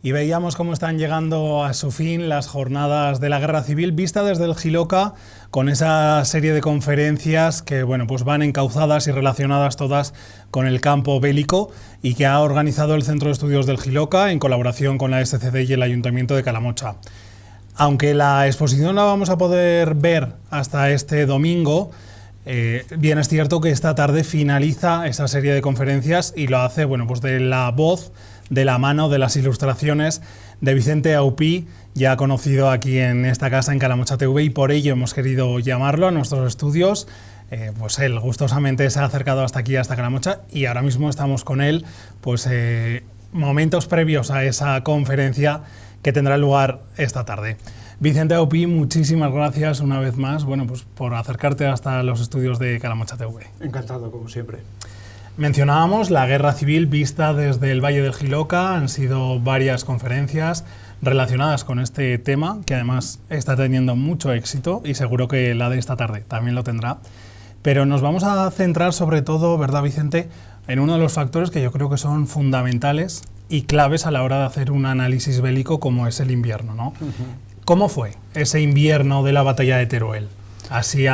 Y veíamos cómo están llegando a su fin las jornadas de la Guerra Civil, vista desde el Jiloca, con esa serie de conferencias que pues van encauzadas y relacionadas todas con el campo bélico y que ha organizado el Centro de Estudios del Jiloca en colaboración con la SCD y el Ayuntamiento de Calamocha. Aunque la exposición la vamos a poder ver hasta este domingo, bien es cierto que esta tarde finaliza esa serie de conferencias y lo hace de la voz, de la mano, de las ilustraciones de Vicente Aupí, ya conocido aquí en esta casa en Calamocha TV, y por ello hemos querido llamarlo a nuestros estudios. Él gustosamente se ha acercado hasta aquí, hasta Calamocha, y ahora mismo estamos con él, momentos previos a esa conferencia que tendrá lugar esta tarde. Vicente Aupí, muchísimas gracias una vez más por acercarte hasta los estudios de Calamocha TV. Encantado, como siempre. Mencionábamos la Guerra Civil vista desde el Valle del Jiloca. Han sido varias conferencias relacionadas con este tema, que además está teniendo mucho éxito y seguro que la de esta tarde también lo tendrá. Pero nos vamos a centrar sobre todo, ¿verdad, Vicente?, en uno de los factores que yo creo que son fundamentales y claves a la hora de hacer un análisis bélico, como es el invierno, ¿no? ¿Cómo fue ese invierno de la batalla de Teruel? Así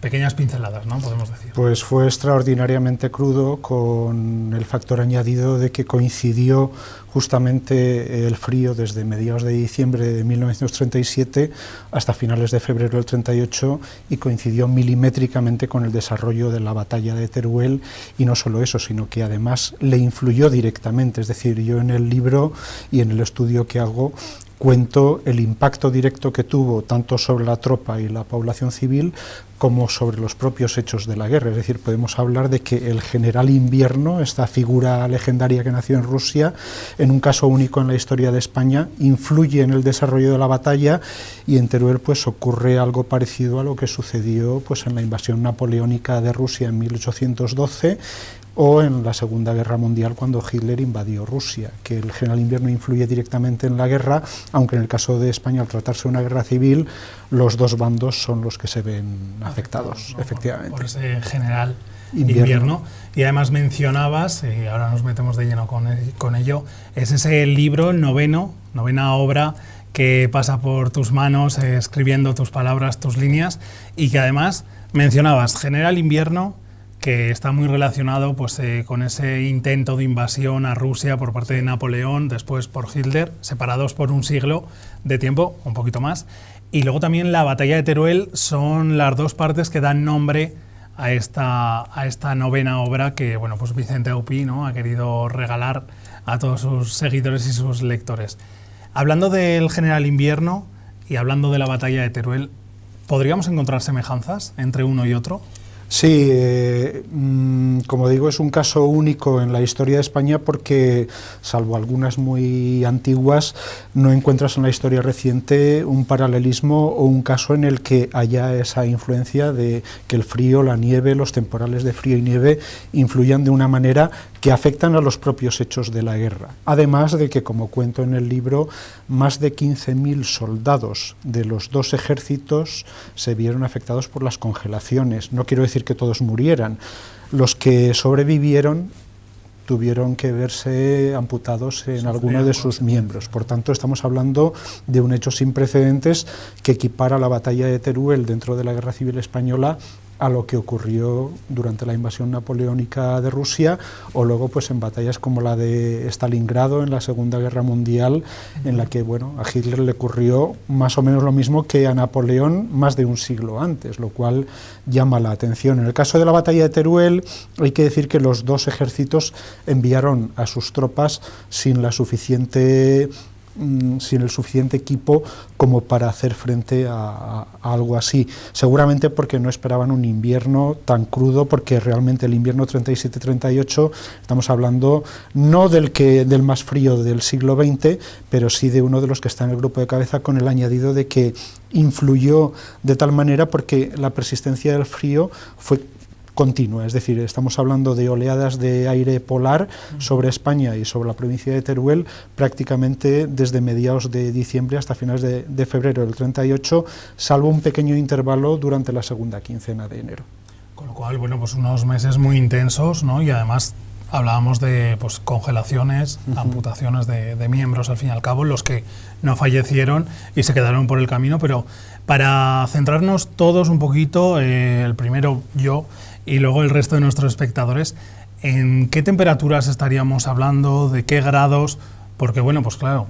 pequeñas pinceladas, ¿no?, podemos decir. Pues fue extraordinariamente crudo, con el factor añadido de que coincidió justamente el frío desde mediados de diciembre de 1937 hasta finales de febrero del 38, y coincidió milimétricamente con el desarrollo de la batalla de Teruel. Y no solo eso, sino que además le influyó directamente. Es decir, yo en el libro y en el estudio que hago cuento el impacto directo que tuvo tanto sobre la tropa y la población civil como sobre los propios hechos de la guerra. Es decir, podemos hablar de que el general Invierno, esta figura legendaria que nació en Rusia, en un caso único en la historia de España, influye en el desarrollo de la batalla, y en Teruel ocurre algo parecido a lo que sucedió en la invasión napoleónica de Rusia en 1812, o en la Segunda Guerra Mundial, cuando Hitler invadió Rusia, que el general Invierno influye directamente en la guerra, aunque en el caso de España, al tratarse de una guerra civil, los dos bandos son los que se ven afectados, ¿no? Efectivamente. Por ese general Invierno. Y además mencionabas, y ahora nos metemos de lleno con ello, es ese libro, novena obra, que pasa por tus manos, escribiendo tus palabras, tus líneas, y que además mencionabas general Invierno, que está muy relacionado con ese intento de invasión a Rusia por parte de Napoleón, después por Hitler, separados por un siglo de tiempo, un poquito más. Y luego también la batalla de Teruel son las dos partes que dan nombre a esta novena obra que Vicente Aupí, ¿no?, ha querido regalar a todos sus seguidores y sus lectores. Hablando del general Invierno y hablando de la batalla de Teruel, ¿podríamos encontrar semejanzas entre uno y otro? Sí, como digo, es un caso único en la historia de España porque, salvo algunas muy antiguas, no encuentras en la historia reciente un paralelismo o un caso en el que haya esa influencia de que el frío, la nieve, los temporales de frío y nieve influyan de una manera que afectan a los propios hechos de la guerra. Además de que, como cuento en el libro, más de 15.000 soldados de los dos ejércitos se vieron afectados por las congelaciones. No quiero decir que todos murieran. Los que sobrevivieron tuvieron que verse amputados en alguno de sus miembros. Por tanto, estamos hablando de un hecho sin precedentes que equipara la batalla de Teruel dentro de la Guerra Civil Española a lo que ocurrió durante la invasión napoleónica de Rusia, o luego en batallas como la de Stalingrado en la Segunda Guerra Mundial, en la que a Hitler le ocurrió más o menos lo mismo que a Napoleón más de un siglo antes, lo cual llama la atención. En el caso de la batalla de Teruel, hay que decir que los dos ejércitos enviaron a sus tropas sin el suficiente equipo como para hacer frente a algo así. Seguramente porque no esperaban un invierno tan crudo, porque realmente el invierno 37-38 estamos hablando no del más frío del siglo XX, pero sí de uno de los que está en el grupo de cabeza, con el añadido de que influyó de tal manera porque la persistencia del frío fue continua, es decir, estamos hablando de oleadas de aire polar sobre España y sobre la provincia de Teruel prácticamente desde mediados de diciembre hasta finales de febrero del 38, salvo un pequeño intervalo durante la segunda quincena de enero. Con lo cual, unos meses muy intensos, ¿no? Y además hablábamos de pues, congelaciones, amputaciones de miembros, al fin y al cabo, los que no fallecieron y se quedaron por el camino, pero para centrarnos todos un poquito, el primero yo y luego el resto de nuestros espectadores, ¿en qué temperaturas estaríamos hablando? ¿De qué grados? Porque bueno, pues claro,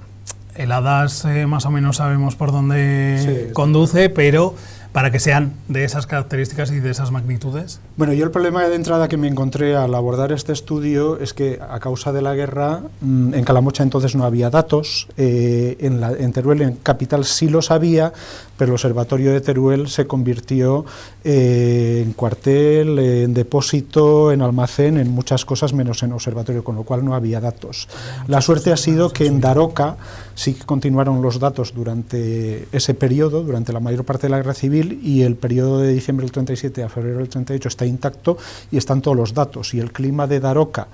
heladas más o menos sabemos por dónde conduce, pero para que sean de esas características y de esas magnitudes. Bueno, yo el problema de entrada que me encontré al abordar este estudio es que a causa de la guerra, en Calamocha entonces no había datos, en Teruel, en capital sí los había, pero el observatorio de Teruel se convirtió en cuartel, en depósito, en almacén, en muchas cosas menos en observatorio, con lo cual no había datos. La suerte ha sido que en Daroca sí que continuaron los datos durante ese periodo, durante la mayor parte de la guerra civil, y el periodo de diciembre del 37 a febrero del 38 está intacto y están todos los datos, y el clima de Daroca,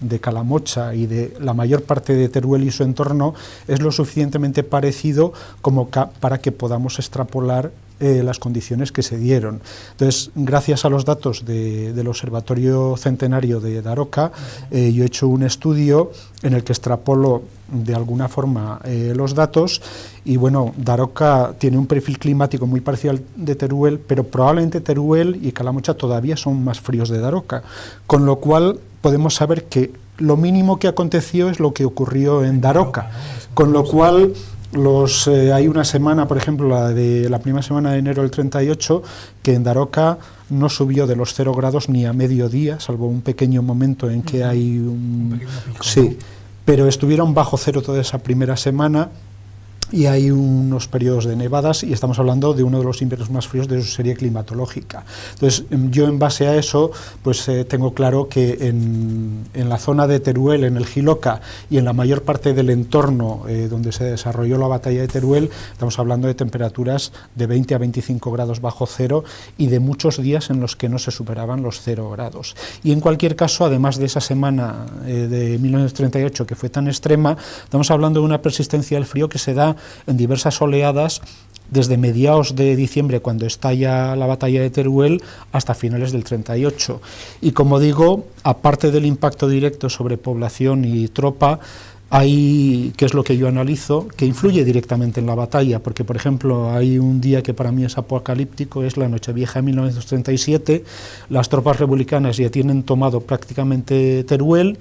de Calamocha y de la mayor parte de Teruel y su entorno es lo suficientemente parecido como para que podamos extrapolar las condiciones que se dieron. Entonces, gracias a los datos del Observatorio Centenario de Daroca, yo he hecho un estudio en el que extrapolo de alguna forma los datos, y bueno, Daroca tiene un perfil climático muy parecido al de Teruel, pero probablemente Teruel y Calamocha todavía son más fríos de Daroca, con lo cual podemos saber que lo mínimo que aconteció es lo que ocurrió en Daroca, con lo cual hay una semana, por ejemplo, la primera semana de enero del 38, que en Daroca no subió de los 0 grados ni a mediodía, salvo un pequeño momento en que hay un pico, sí, pero estuvieron bajo cero toda esa primera semana, y hay unos periodos de nevadas, y estamos hablando de uno de los inviernos más fríos de su serie climatológica. Entonces, yo en base a eso, pues tengo claro que en la zona de Teruel, en el Jiloca, y en la mayor parte del entorno donde se desarrolló la batalla de Teruel, estamos hablando de temperaturas de 20 a 25 grados bajo cero, y de muchos días en los que no se superaban los 0 grados. Y en cualquier caso, además de esa semana de 1938, que fue tan extrema, estamos hablando de una persistencia del frío que se da en diversas oleadas desde mediados de diciembre, cuando estalla la batalla de Teruel, hasta finales del 38. Y como digo, aparte del impacto directo sobre población y tropa, hay, que es lo que yo analizo, que influye directamente en la batalla, porque por ejemplo hay un día que para mí es apocalíptico, es la Nochevieja de 1937, las tropas republicanas ya tienen tomado prácticamente Teruel,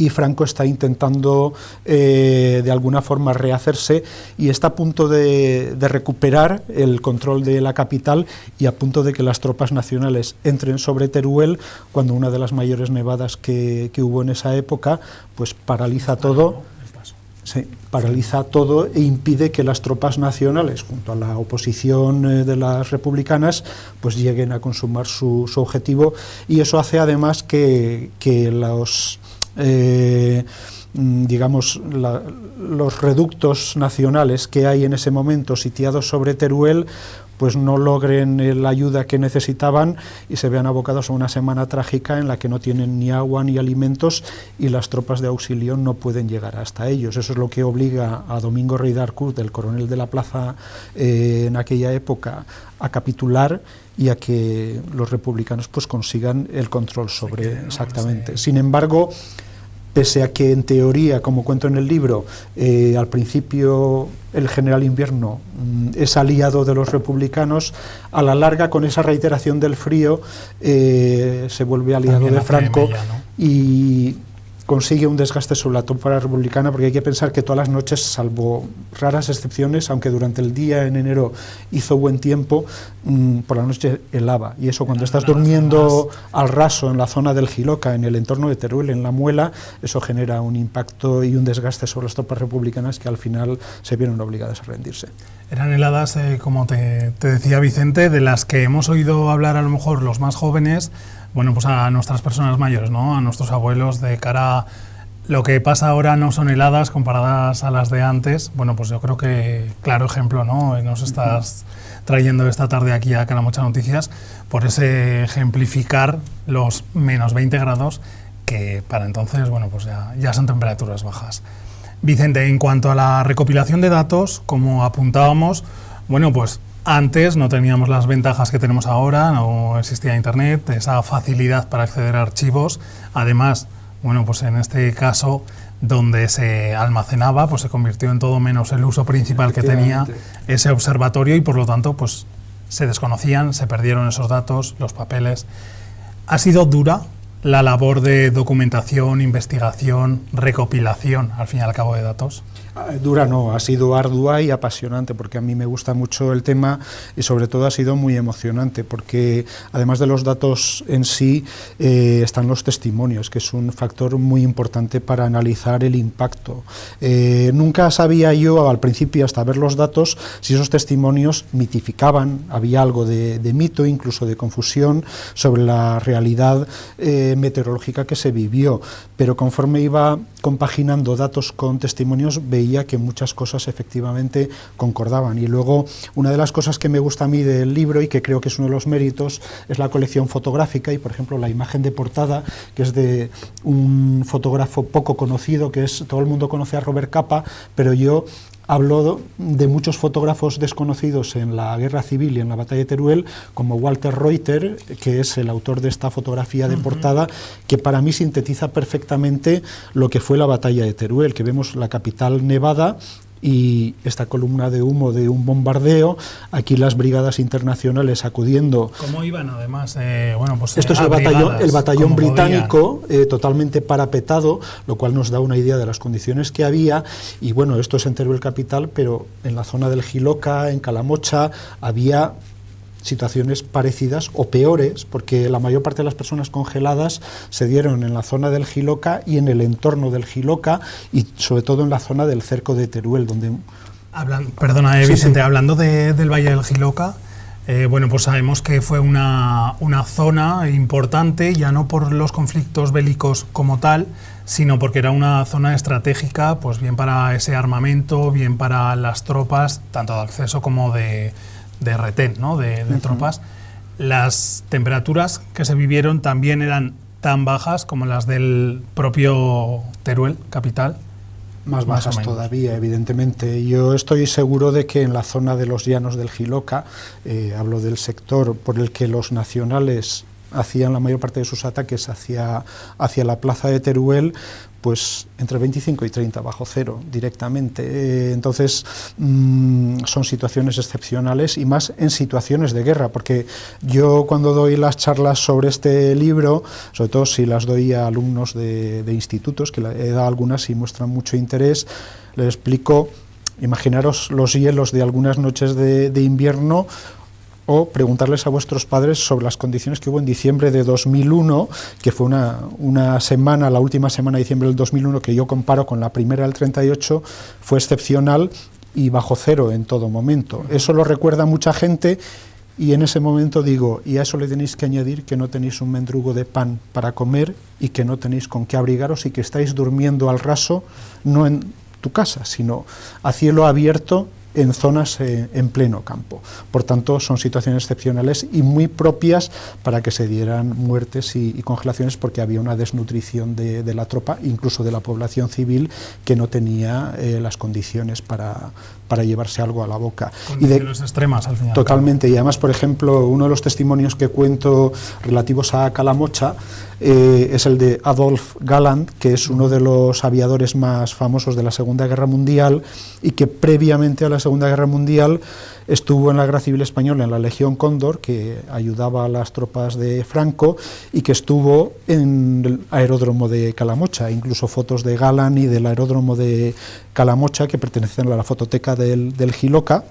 y Franco está intentando de alguna forma rehacerse, y está a punto de recuperar el control de la capital, y a punto de que las tropas nacionales entren sobre Teruel, cuando una de las mayores nevadas que hubo en esa época pues paraliza todo. Sí, paraliza todo e impide que las tropas nacionales, junto a la oposición de las republicanas, pues lleguen a consumar su objetivo, y eso hace además que los los reductos nacionales que hay en ese momento sitiados sobre Teruel pues no logren la ayuda que necesitaban, y se vean abocados a una semana trágica en la que no tienen ni agua ni alimentos, y las tropas de auxilio no pueden llegar hasta ellos. Eso es lo que obliga a Domingo Rey de Arcuz, el coronel de la plaza en aquella época, a capitular, y a que los republicanos pues consigan el control sobre exactamente. Sin embargo, pese a que en teoría, como cuento en el libro, al principio el general Invierno es aliado de los republicanos, a la larga, con esa reiteración del frío, se vuelve aliado de Franco, y consigue un desgaste sobre la tropa republicana, porque hay que pensar que todas las noches, salvo raras excepciones, aunque durante el día en enero hizo buen tiempo, por la noche helaba, y eso cuando estás durmiendo al raso en la zona del Jiloca, en el entorno de Teruel, en la Muela, eso genera un impacto y un desgaste sobre las tropas republicanas que al final se vieron obligadas a rendirse. Eran heladas, como te decía Vicente, de las que hemos oído hablar a lo mejor los más jóvenes, bueno, pues a nuestras personas mayores, ¿no? A nuestros abuelos, de cara a lo que pasa ahora no son heladas comparadas a las de antes. Bueno, pues yo creo que claro ejemplo, ¿no? Nos estás trayendo esta tarde aquí a Calamocha Noticias por ese ejemplificar los menos 20 grados, que para entonces, bueno, pues ya son temperaturas bajas. Vicente, en cuanto a la recopilación de datos, como apuntábamos, bueno, pues Antes no teníamos las ventajas que tenemos ahora, no existía Internet, esa facilidad para acceder a archivos. Además, bueno, pues en este caso, donde se almacenaba, pues se convirtió en todo menos el uso principal que tenía ese observatorio y por lo tanto, pues se desconocían, se perdieron esos datos, los papeles. Ha sido dura la labor de documentación, investigación, recopilación, al fin y al cabo, de datos. Dura no, ha sido ardua y apasionante, porque a mí me gusta mucho el tema y sobre todo ha sido muy emocionante, porque además de los datos en sí están los testimonios, que es un factor muy importante para analizar el impacto. Nunca sabía yo al principio, hasta ver los datos, si esos testimonios mitificaban, había algo de mito, incluso de confusión sobre la realidad meteorológica que se vivió, pero conforme iba compaginando datos con testimonios veía que muchas cosas efectivamente concordaban. Y luego, una de las cosas que me gusta a mí del libro y que creo que es uno de los méritos es la colección fotográfica y, por ejemplo, la imagen de portada, que es de un fotógrafo poco conocido, que es, todo el mundo conoce a Robert Capa, pero yo hablo de muchos fotógrafos desconocidos en la Guerra Civil y en la Batalla de Teruel, como Walter Reuter, que es el autor de esta fotografía de portada, que para mí sintetiza perfectamente lo que fue la Batalla de Teruel, que vemos la capital nevada y esta columna de humo de un bombardeo, aquí las brigadas internacionales acudiendo. ¿Cómo iban además? Bueno, pues, esto es el batallón británico totalmente parapetado, lo cual nos da una idea de las condiciones que había. Y bueno, esto es en Teruel capital, pero en la zona del Jiloca, en Calamocha, había situaciones parecidas o peores, porque la mayor parte de las personas congeladas se dieron en la zona del Jiloca y en el entorno del Jiloca y sobre todo en la zona del cerco de Teruel, donde... Perdona, Vicente, sí. Hablando del Valle del Jiloca, bueno, pues sabemos que fue una zona importante, ya no por los conflictos bélicos como tal, sino porque era una zona estratégica, pues bien para ese armamento, bien para las tropas, tanto de acceso como de retén, ¿no? de tropas. Las temperaturas que se vivieron también eran tan bajas como las del propio Teruel, capital. Más bajas todavía, evidentemente. Yo estoy seguro de que en la zona de los llanos del Jiloca, hablo del sector por el que los nacionales hacían la mayor parte de sus ataques hacia la plaza de Teruel, pues entre 25 y 30 bajo cero directamente. Entonces son situaciones excepcionales y más en situaciones de guerra, porque yo cuando doy las charlas sobre este libro, sobre todo si las doy a alumnos de institutos, que he dado algunas y muestran mucho interés, les explico, imaginaros los hielos de algunas noches de invierno, o preguntarles a vuestros padres sobre las condiciones que hubo en diciembre de 2001, que fue una semana, la última semana de diciembre del 2001, que yo comparo con la primera del 38, fue excepcional y bajo cero en todo momento. Eso lo recuerda mucha gente y en ese momento digo, y a eso le tenéis que añadir que no tenéis un mendrugo de pan para comer y que no tenéis con qué abrigaros y que estáis durmiendo al raso, no en tu casa, sino a cielo abierto, en zonas en pleno campo. Por tanto, son situaciones excepcionales y muy propias para que se dieran muertes y congelaciones, porque había una desnutrición de la tropa, incluso de la población civil, que no tenía las condiciones para llevarse algo a la boca. Condiciones extremas, al final. Totalmente, y además, por ejemplo, uno de los testimonios que cuento relativos a Calamocha es el de Adolf Galland, que es uno de los aviadores más famosos de la Segunda Guerra Mundial y que previamente a la Segunda Guerra Mundial estuvo en la Guerra Civil Española en la Legión Cóndor, que ayudaba a las tropas de Franco, y que estuvo en el aeródromo de Calamocha, incluso fotos de Galland y del aeródromo de Calamocha, que pertenecen a la fototeca del Jiloca,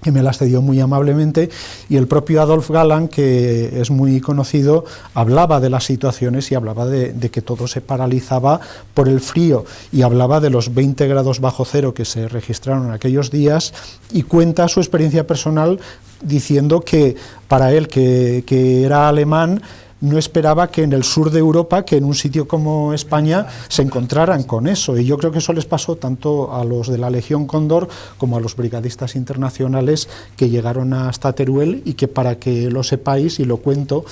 que me las cedió muy amablemente, y el propio Adolf Galland, que es muy conocido, hablaba de las situaciones y hablaba de que todo se paralizaba por el frío, y hablaba de los 20 grados bajo cero que se registraron en aquellos días, y cuenta su experiencia personal diciendo que para él, que era alemán, no esperaba que en el sur de Europa, que en un sitio como España, se encontraran con eso. Y yo creo que eso les pasó tanto a los de la Legión Cóndor como a los brigadistas internacionales que llegaron hasta Teruel, y que, para que lo sepáis, y lo cuento,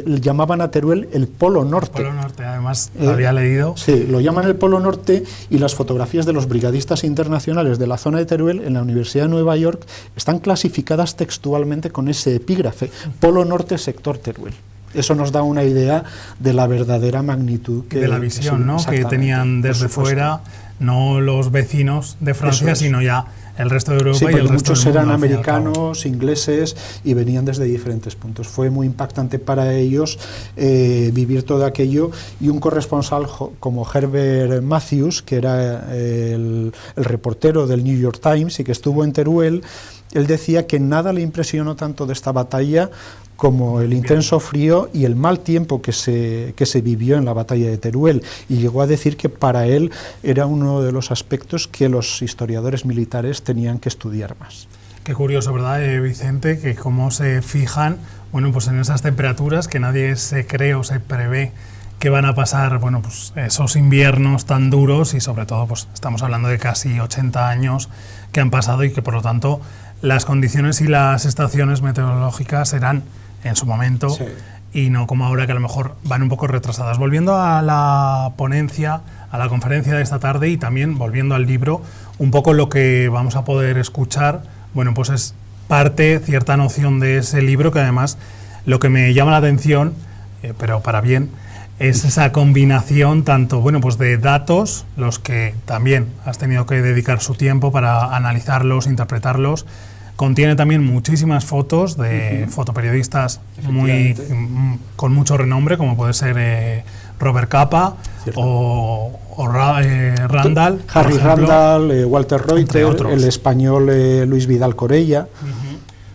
llamaban a Teruel el Polo Norte. El Polo Norte, además, lo había leído. Sí, lo llaman el Polo Norte, y las fotografías de los brigadistas internacionales de la zona de Teruel en la Universidad de Nueva York están clasificadas textualmente con ese epígrafe: Polo Norte, sector Teruel. Eso nos da una idea de la verdadera magnitud de la visión, ¿no?, que tenían desde fuera, no los vecinos de Francia, sino ya el resto de Europa, sí, y el resto muchos del mundo, eran americanos, ingleses, y venían desde diferentes puntos. Fue muy impactante para ellos vivir todo aquello, y un corresponsal como Herbert Matthews, que era el reportero del New York Times y que estuvo en Teruel, él decía que nada le impresionó tanto de esta batalla como el intenso frío y el mal tiempo que se vivió en la batalla de Teruel, y llegó a decir que para él era uno de los aspectos que los historiadores militares tenían que estudiar más. Qué curioso, ¿verdad, Vicente? Que cómo se fijan, bueno, pues en esas temperaturas que nadie se cree o se prevé que van a pasar, bueno, pues esos inviernos tan duros, y sobre todo, pues estamos hablando de casi 80 años que han pasado, y que por lo tanto las condiciones y las estaciones meteorológicas eran en su momento, sí, y no como ahora, que a lo mejor van un poco retrasadas. Volviendo a la ponencia, a la conferencia de esta tarde, y también volviendo al libro, un poco lo que vamos a poder escuchar, bueno, pues es parte, cierta noción de ese libro, que además lo que me llama la atención, pero para bien, es esa combinación tanto, bueno, pues de datos, los que también has tenido que dedicar su tiempo para analizarlos, interpretarlos. Contiene también muchísimas fotos de fotoperiodistas con mucho renombre, como puede ser Robert Capa o Randall. Harry Randall, Walter Reuter, el español Luis Vidal Corella.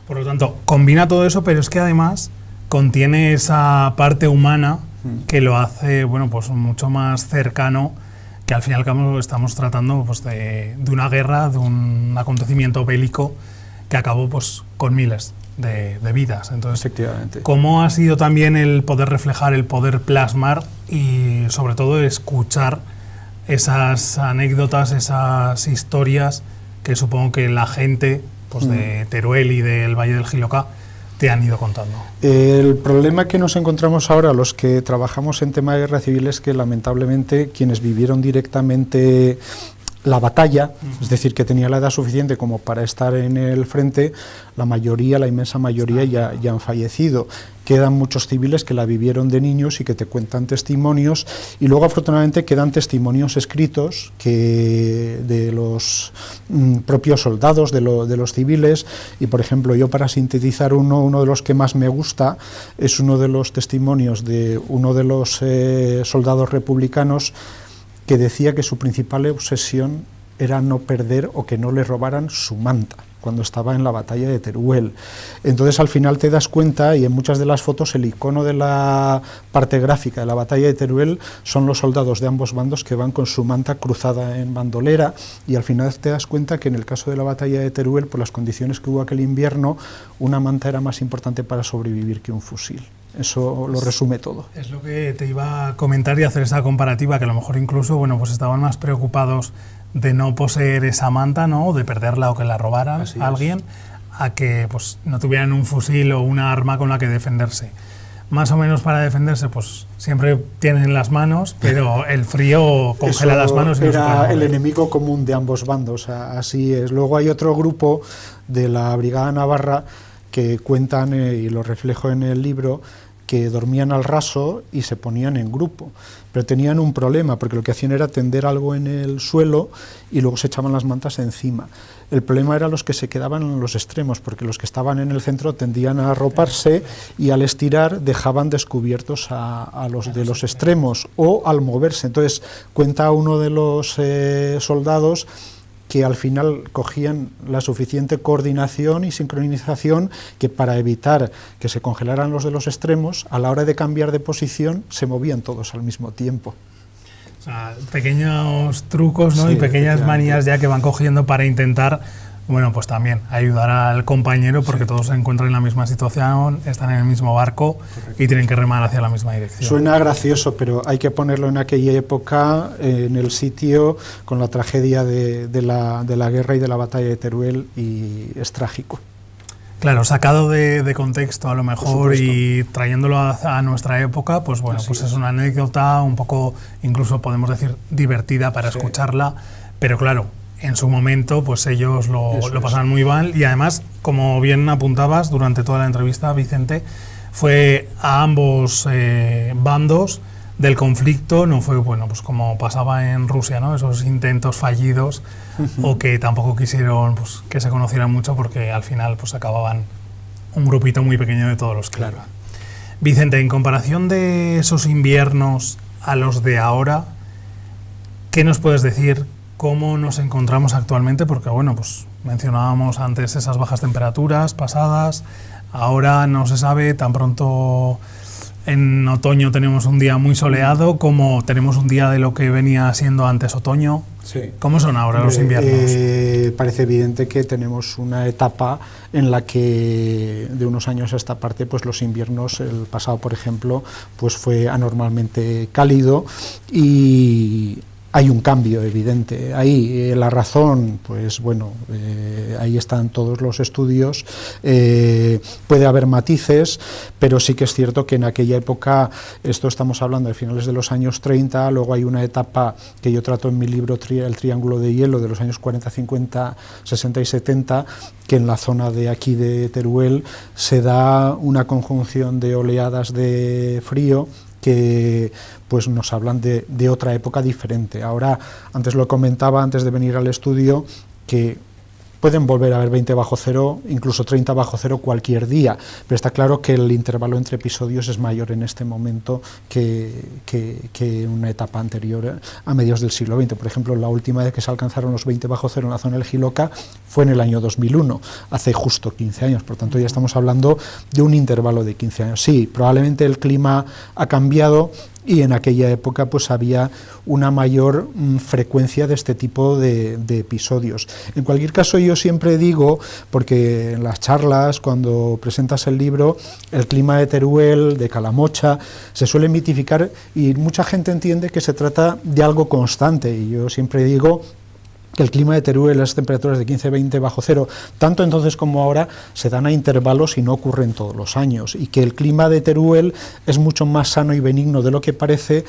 Por lo tanto, combina todo eso, pero es que además contiene esa parte humana que lo hace, bueno, pues mucho más cercano, que al fin y al cabo estamos tratando, pues, de una guerra, de un acontecimiento bélico que acabó, pues, con miles de vidas. Entonces, efectivamente, ¿cómo ha sido también el poder reflejar, el poder plasmar y sobre todo escuchar esas anécdotas, esas historias que supongo que la gente, pues, de Teruel y del Valle del Jiloca te han ido contando? El problema que nos encontramos ahora, los que trabajamos en tema de guerra civil, es que lamentablemente quienes vivieron directamente la batalla, es decir, que tenía la edad suficiente como para estar en el frente, la mayoría, la inmensa mayoría ya han fallecido. Quedan muchos civiles que la vivieron de niños y que te cuentan testimonios, y luego afortunadamente quedan testimonios escritos que de los propios soldados, de los civiles. Y por ejemplo, yo, para sintetizar uno de los que más me gusta, es uno de los testimonios de uno de los soldados republicanos, que decía que su principal obsesión era no perder o que no le robaran su manta cuando estaba en la batalla de Teruel. Entonces, al final te das cuenta, y en muchas de las fotos el icono de la parte gráfica de la batalla de Teruel son los soldados de ambos bandos que van con su manta cruzada en bandolera, y al final te das cuenta que en el caso de la batalla de Teruel, por las condiciones que hubo aquel invierno, una manta era más importante para sobrevivir que un fusil. Eso lo resume todo. Es lo que te iba a comentar y hacer esa comparativa, que a lo mejor incluso, bueno, pues estaban más preocupados de no poseer esa manta, ¿no?, de perderla o que la robaran a alguien, a que, pues, no tuvieran un fusil o una arma con la que defenderse. Más o menos para defenderse, pues siempre tienen las manos, pero el frío congela las manos. Era el enemigo común de ambos bandos, así es. Luego hay otro grupo de la Brigada Navarra que cuentan, y lo reflejo en el libro, que dormían al raso y se ponían en grupo, pero tenían un problema, porque lo que hacían era tender algo en el suelo y luego se echaban las mantas encima. El problema era los que se quedaban en los extremos, porque los que estaban en el centro tendían a arroparse y al estirar dejaban descubiertos a los de los extremos, o al moverse. Entonces cuenta uno de los soldados que al final cogían la suficiente coordinación y sincronización que, para evitar que se congelaran los de los extremos, a la hora de cambiar de posición se movían todos al mismo tiempo. O sea, pequeños trucos, ¿no?, y pequeñas manías ya que van cogiendo para intentar bueno, pues también ayudar al compañero porque todos se encuentran en la misma situación, están en el mismo barco. Correcto. Y tienen que remar hacia la misma dirección. Suena gracioso, pero hay que ponerlo en aquella época, en el sitio, con la tragedia de la guerra y de la batalla de Teruel, y es trágico. Claro, sacado de contexto a lo mejor y trayéndolo a nuestra época, pues bueno, pues es una anécdota un poco, incluso podemos decir, divertida para escucharla, pero claro, en su momento pues ellos lo pasaron muy mal, y además, como bien apuntabas durante toda la entrevista, Vicente, fue a ambos bandos del conflicto, no fue, bueno, pues como pasaba en Rusia, ¿no? Esos intentos fallidos o que tampoco quisieron pues, que se conocieran mucho, porque al final pues acababan un grupito muy pequeño de todos los que iban. Vicente, en comparación de esos inviernos a los de ahora, ¿qué nos puedes decir? ¿Cómo nos encontramos actualmente? Porque bueno, pues mencionábamos antes esas bajas temperaturas pasadas, ahora no se sabe, tan pronto en otoño tenemos un día muy soleado, como tenemos un día de lo que venía siendo antes otoño. Sí. ¿Cómo son ahora los inviernos? Parece evidente que tenemos una etapa en la que de unos años a esta parte, pues los inviernos, el pasado por ejemplo, pues fue anormalmente cálido, y hay un cambio evidente. Ahí la razón, pues bueno, ahí están todos los estudios, puede haber matices, pero sí que es cierto que en aquella época, esto estamos hablando de finales de los años 30, luego hay una etapa que yo trato en mi libro, El Triángulo de Hielo, de los años 40, 50, 60 y 70, que en la zona de aquí de Teruel se da una conjunción de oleadas de frío que pues nos hablan de otra época diferente. Ahora, antes lo comentaba, antes de venir al estudio, que pueden volver a haber 20 bajo cero, incluso 30 bajo cero cualquier día, pero está claro que el intervalo entre episodios es mayor en este momento que en una etapa anterior, a mediados del siglo XX. Por ejemplo, la última vez que se alcanzaron los 20 bajo cero en la zona del Jiloca fue en el año 2001, hace justo 15 años, por tanto ya estamos hablando de un intervalo de 15 años. Sí, probablemente el clima ha cambiado, y en aquella época pues había una mayor frecuencia de este tipo de episodios. En cualquier caso, yo siempre digo, porque en las charlas, cuando presentas el libro, el clima de Teruel, de Calamocha, se suele mitificar, y mucha gente entiende que se trata de algo constante, y yo siempre digo que el clima de Teruel, las temperaturas de 15-20 bajo cero, tanto entonces como ahora, se dan a intervalos y no ocurren todos los años, y que el clima de Teruel es mucho más sano y benigno de lo que parece,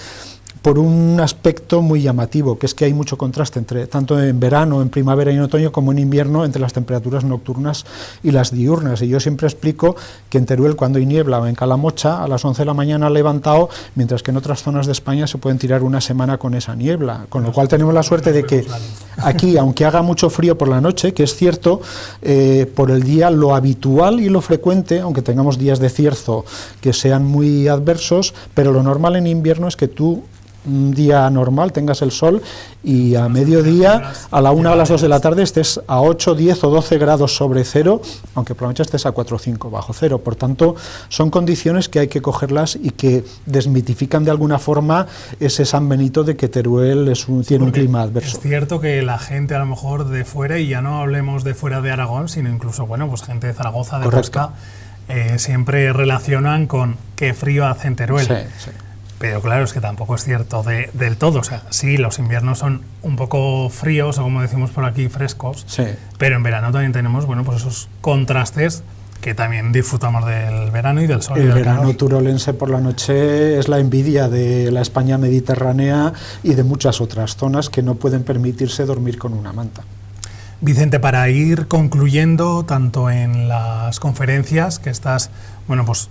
por un aspecto muy llamativo, que es que hay mucho contraste entre, tanto en verano, en primavera y en otoño, como en invierno, entre las temperaturas nocturnas y las diurnas. Y yo siempre explico que en Teruel, cuando hay niebla, o en Calamocha, a las 11 de la mañana ha levantado, mientras que en otras zonas de España se pueden tirar una semana con esa niebla, con lo cual tenemos la suerte de que aquí, aunque haga mucho frío por la noche, que es cierto, por el día lo habitual y lo frecuente, aunque tengamos días de cierzo que sean muy adversos, pero lo normal en invierno es que tú, un día normal, tengas el sol, y a mediodía, a la 1 o a las 2 de la tarde, estés a 8, 10 o 12 grados sobre cero, aunque por la noche estés a 4 o 5 bajo cero. Por tanto, son condiciones que hay que cogerlas y que desmitifican de alguna forma ese San Benito de que Teruel tiene un clima adverso. Es cierto que la gente, a lo mejor de fuera, y ya no hablemos de fuera de Aragón, sino incluso, bueno, pues gente de Zaragoza, de Huesca, siempre relacionan con qué frío hace en Teruel. Sí, sí. Pero claro, es que tampoco es cierto del todo. O sea, sí, los inviernos son un poco fríos, o como decimos por aquí, frescos, sí, pero en verano también tenemos, bueno, pues esos contrastes que también disfrutamos del verano y del sol. El verano turolense por la noche es la envidia de la España mediterránea y de muchas otras zonas que no pueden permitirse dormir con una manta. Vicente, para ir concluyendo, tanto en las conferencias que estás, bueno, pues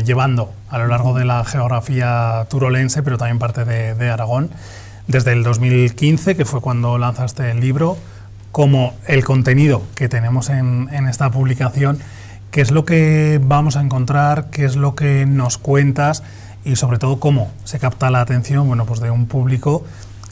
llevando a lo largo de la geografía turolense, pero también parte de Aragón, desde el 2015, que fue cuando lanzaste el libro, como el contenido que tenemos en esta publicación, qué es lo que vamos a encontrar, qué es lo que nos cuentas, y sobre todo cómo se capta la atención, bueno, pues de un público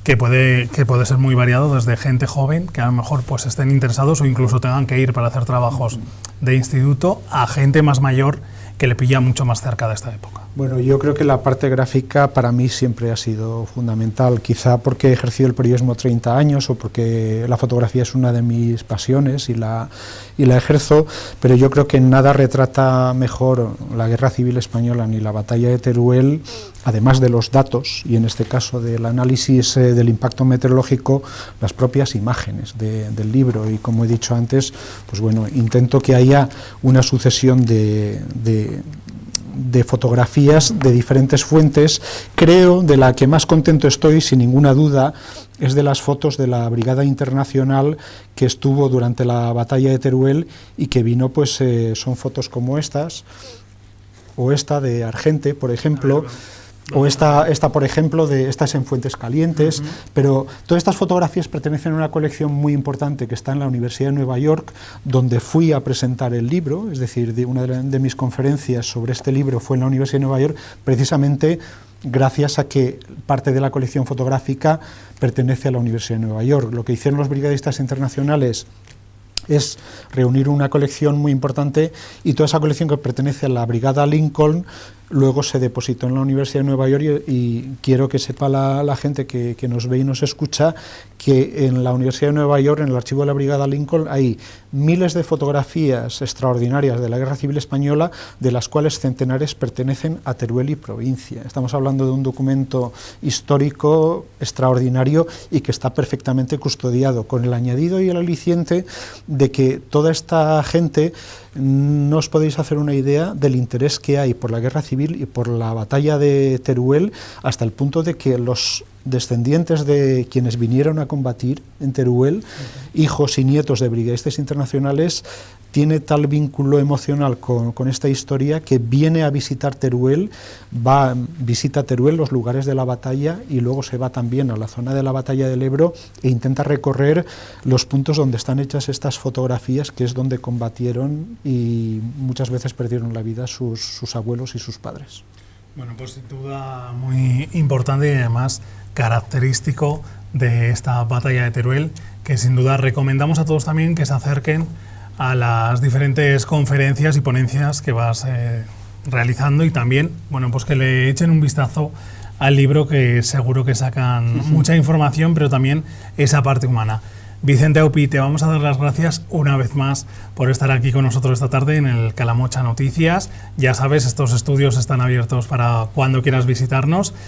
que puede ser muy variado, desde gente joven, que a lo mejor pues estén interesados o incluso tengan que ir para hacer trabajos de instituto, a gente más mayor que le pilla mucho más cerca de esta época. Bueno, yo creo que la parte gráfica para mí siempre ha sido fundamental, quizá porque he ejercido el periodismo 30 años o porque la fotografía es una de mis pasiones y la ejerzo, pero yo creo que nada retrata mejor la Guerra Civil Española ni la batalla de Teruel, además de los datos y en este caso del análisis del impacto meteorológico, las propias imágenes del libro. Y como he dicho antes, pues bueno, intento que haya una sucesión de fotografías de diferentes fuentes. Creo, de la que más contento estoy, sin ninguna duda, es de las fotos de la Brigada Internacional que estuvo durante la batalla de Teruel y que vino, pues son fotos como estas, o esta de Argente, por ejemplo, o esta por ejemplo, estas en Fuentes Calientes, pero todas estas fotografías pertenecen a una colección muy importante que está en la Universidad de Nueva York, donde fui a presentar el libro, es decir, una de mis conferencias sobre este libro fue en la Universidad de Nueva York, precisamente gracias a que parte de la colección fotográfica pertenece a la Universidad de Nueva York. Lo que hicieron los brigadistas internacionales es reunir una colección muy importante y toda esa colección que pertenece a la Brigada Lincoln luego se depositó en la Universidad de Nueva York y quiero que sepa la gente que nos ve y nos escucha que en la Universidad de Nueva York, en el archivo de la Brigada Lincoln, hay miles de fotografías extraordinarias de la Guerra Civil Española, de las cuales centenares pertenecen a Teruel y provincia. Estamos hablando de un documento histórico extraordinario y que está perfectamente custodiado, con el añadido y el aliciente de que toda esta gente, no os podéis hacer una idea del interés que hay por la Guerra Civil y por la batalla de Teruel, hasta el punto de que los descendientes de quienes vinieron a combatir en Teruel, hijos y nietos de brigadistas internacionales, tiene tal vínculo emocional con esta historia que viene a visitar Teruel, visita Teruel, los lugares de la batalla, y luego se va también a la zona de la batalla del Ebro e intenta recorrer los puntos donde están hechas estas fotografías, que es donde combatieron y muchas veces perdieron la vida sus abuelos y sus padres. Bueno, pues sin duda muy importante y además característico de esta batalla de Teruel, que sin duda recomendamos a todos también que se acerquen a las diferentes conferencias y ponencias que vas realizando y también, bueno, pues que le echen un vistazo al libro, que seguro que sacan mucha información, pero también esa parte humana. Vicente Aupi, te vamos a dar las gracias una vez más por estar aquí con nosotros esta tarde en el Calamocha Noticias. Ya sabes, estos estudios están abiertos para cuando quieras visitarnos.